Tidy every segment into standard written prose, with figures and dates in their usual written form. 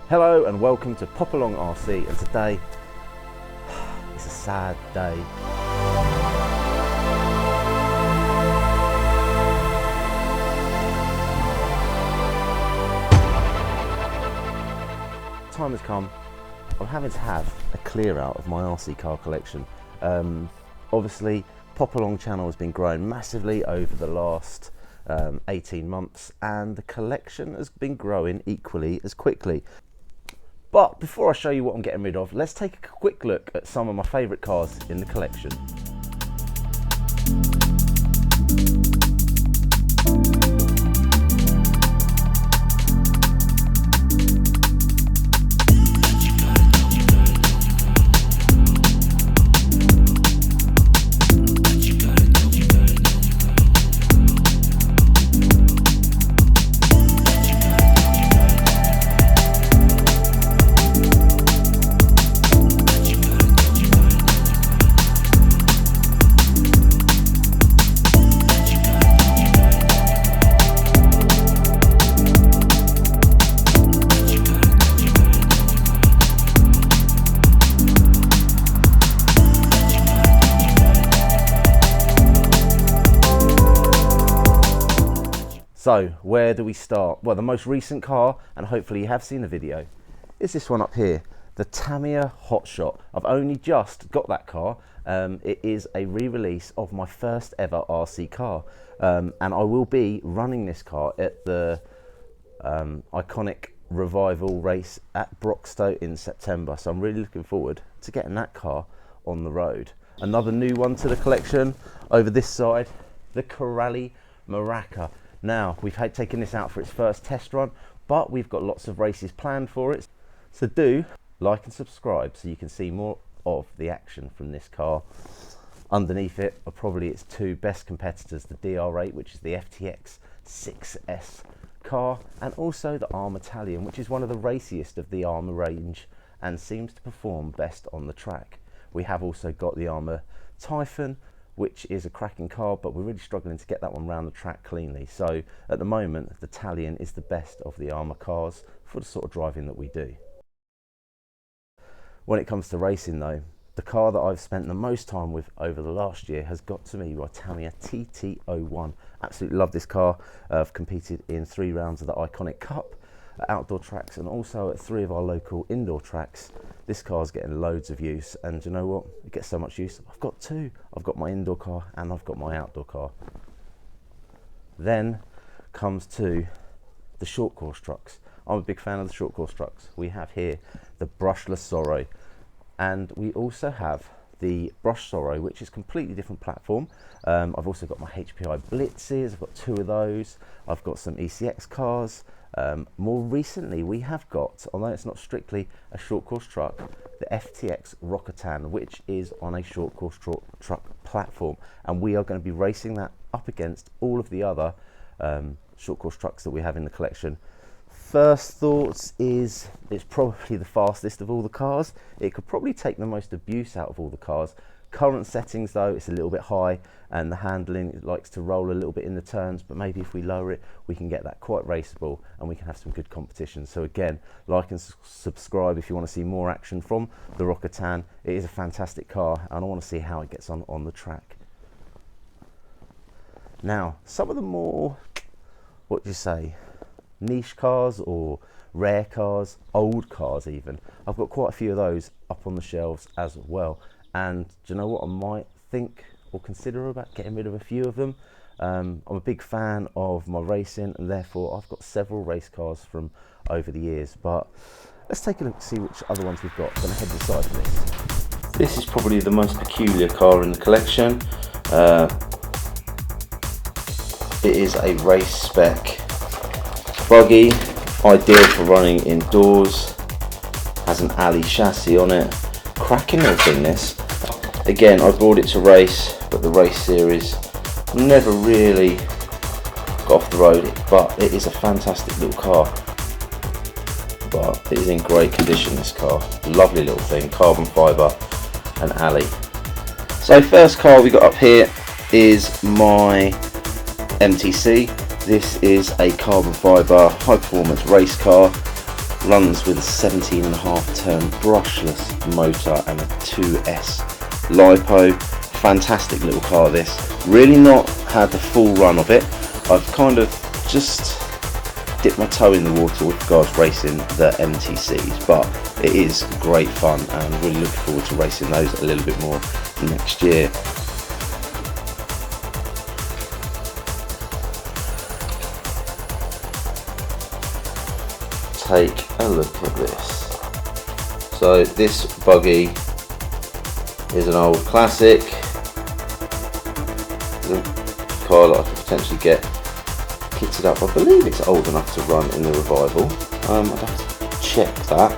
Hello and welcome to Popalong RC, and today it's a sad day. Time has come. I'm having to have a clear out of my RC car collection. Obviously Popalong channel has been growing massively over the last 18 months, and the collection has been growing equally as quickly. But before I show you what I'm getting rid of, let's take a quick look at some of my favourite cars in the collection. So where do we start? Well, the most recent car, and hopefully you have seen the video, is this one up here, the Tamiya Hot Shot. I've only just got that car. It is a re-release of my first ever RC car, and I will be running this car at the iconic revival race at Broxtowe in September, so I'm really looking forward to getting that car on the road. Another new one to the collection over this side, the Kerali Maraca. Now, we've taken this out for its first test run, but we've got lots of races planned for it. So do like and subscribe so you can see more of the action from this car. Underneath it are probably its two best competitors, the DR8, which is the FTX 6S car, and also the Arm Italian, which is one of the raciest of the Armour range and seems to perform best on the track. We have also got the Armour Typhon, which is a cracking car, but we're really struggling to get that one around the track cleanly. So at the moment, the Italian is the best of the Armour cars for the sort of driving that we do. When it comes to racing though, the car that I've spent the most time with over the last year has got to be my Tamiya Tt01. Absolutely love this car. I've competed in 3 rounds of the Iconic Cup at outdoor tracks and also at 3 of our local indoor tracks. This car's getting loads of use, and you know what? It gets so much use. I've got 2. I've got my indoor car and I've got my outdoor car. Then comes to the short course trucks. I'm a big fan of the short course trucks. We have here the Brushless Zorro, and we also have the Brush Zorro, which is a completely different platform. I've also got my HPI Blitzes. I've got 2 of those. I've got some ECX cars. More recently we have got, although it's not strictly a short course truck, the FTX Rokotan, which is on a short course truck platform, and we are going to be racing that up against all of the other short course trucks that we have in the collection. First thoughts is it's probably the fastest of all the cars. It could probably take the most abuse out of all the cars. Current settings though, it's a little bit high, and the handling, it likes to roll a little bit in the turns, but maybe if we lower it we can get that quite raceable and we can have some good competition. So again, like and subscribe if you want to see more action from the Rokotan. It is a fantastic car and I want to see how it gets on the track. Now, some of the more, what do you say, niche cars or rare cars, old cars even, I've got quite a few of those up on the shelves as well. And do you know what, I might think or consider about getting rid of a few of them. I'm a big fan of my racing, and therefore I've got several race cars from over the years. But let's take a look to see which other ones we've got. I'm going to head to the side of this. This is probably the most peculiar car in the collection. It is a race spec buggy, ideal for running indoors. Has an alley chassis on it. Cracking little thing this. Again, I brought it to race, but the race series never really got off the road, but it is a fantastic little car. But it is in great condition, this car. Lovely little thing, carbon fibre and alley. So first car we got up here is my MTC. This is a carbon fibre high performance race car. runs with a 17.5 turn brushless motor and a 2S lipo. Fantastic little car this. Really not had the full run of it. I've kind of just dipped my toe in the water with regards to racing the MTCs, but it is great fun and I'm really looking forward to racing those a little bit more next year. Take a look at this. So this buggy is an old classic. The car that I could potentially get kitted up. I believe it's old enough to run in the revival. I'd have to check that.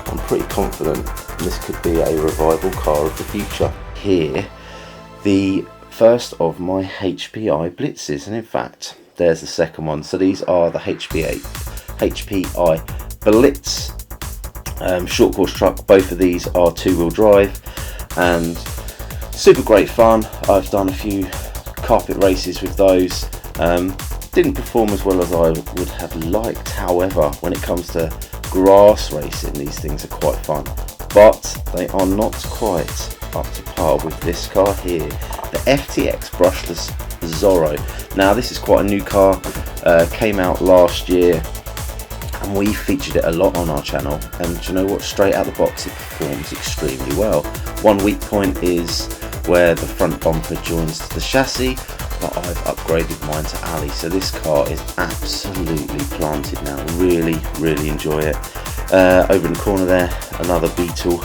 I'm pretty confident this could be a revival car of the future. Here, the first of my HPI blitzes, and in fact, there's the second one. So these are the HPI Blitz short course truck. Both of these are 2-wheel drive and super great fun. I've done a few carpet races with those. Didn't perform as well as I would have liked, however when it comes to grass racing these things are quite fun, but they are not quite up to par with this car here, the FTX Brushless Zorro. Now this is quite a new car, came out last year and we featured it a lot on our channel, and do you know what, straight out the box it performs extremely well. One weak point is where the front bumper joins to the chassis, but I've upgraded mine to alley, so this car is absolutely planted now. Really enjoy it. Over in the corner there, another Beetle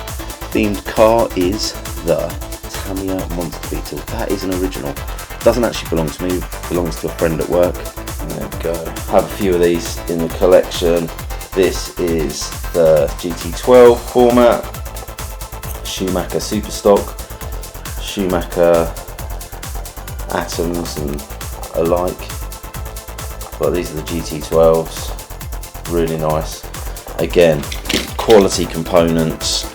themed car is the Tamiya Monster Beetle. That is an original. Doesn't actually belong to me, belongs to a friend at work. There we go. Have a few of these in the collection. This is the GT12 format, Schumacher Superstock, Schumacher Atoms and alike, but these are the GT12s. Really nice. Again, quality components,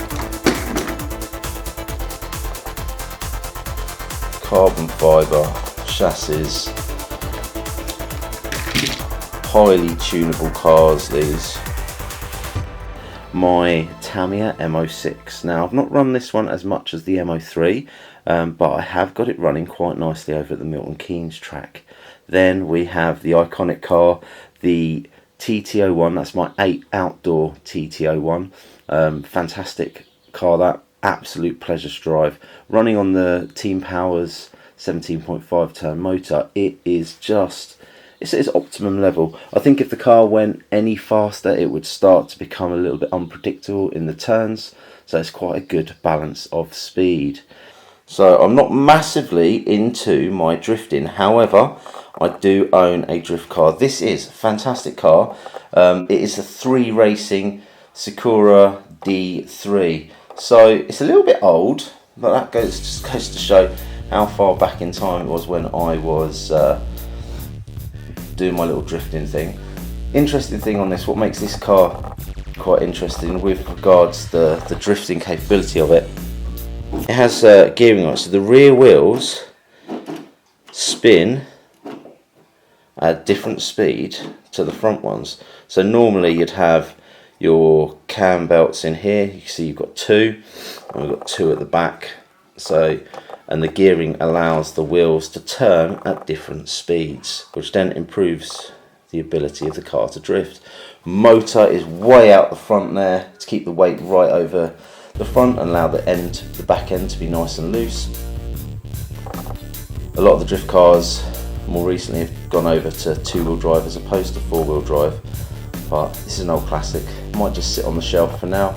carbon fibre chassis, highly tunable cars these. My Tamiya M06. Now I've not run this one as much as the M03, but I have got it running quite nicely over at the Milton Keynes track. Then we have the iconic car, the Tt01. That's my 8 outdoor Tt01. Fantastic car, that absolute pleasure to drive. Running on the Team Powers 17.5 turn motor, it is just, it's at its optimum level. I think if the car went any faster it would start to become a little bit unpredictable in the turns, so it's quite a good balance of speed. So I'm not massively into my drifting, however I do own a drift car. This is a fantastic car. It is a 3 Racing Sakura D3, so it's a little bit old, but that just goes to show how far back in time it was when I was doing my little drifting thing. Interesting thing on this, what makes this car quite interesting with regards to the drifting capability of it, it has gearing on it, so the rear wheels spin at different speed to the front ones. So normally you'd have your cam belts in here, you can see you've got 2 and we've got 2 at the back, so, and the gearing allows the wheels to turn at different speeds, which then improves the ability of the car to drift. Motor is way out the front there to keep the weight right over the front and allow the back end to be nice and loose. A lot of the drift cars more recently have gone over to 2-wheel drive as opposed to 4-wheel drive, but this is an old classic. Might just sit on the shelf for now.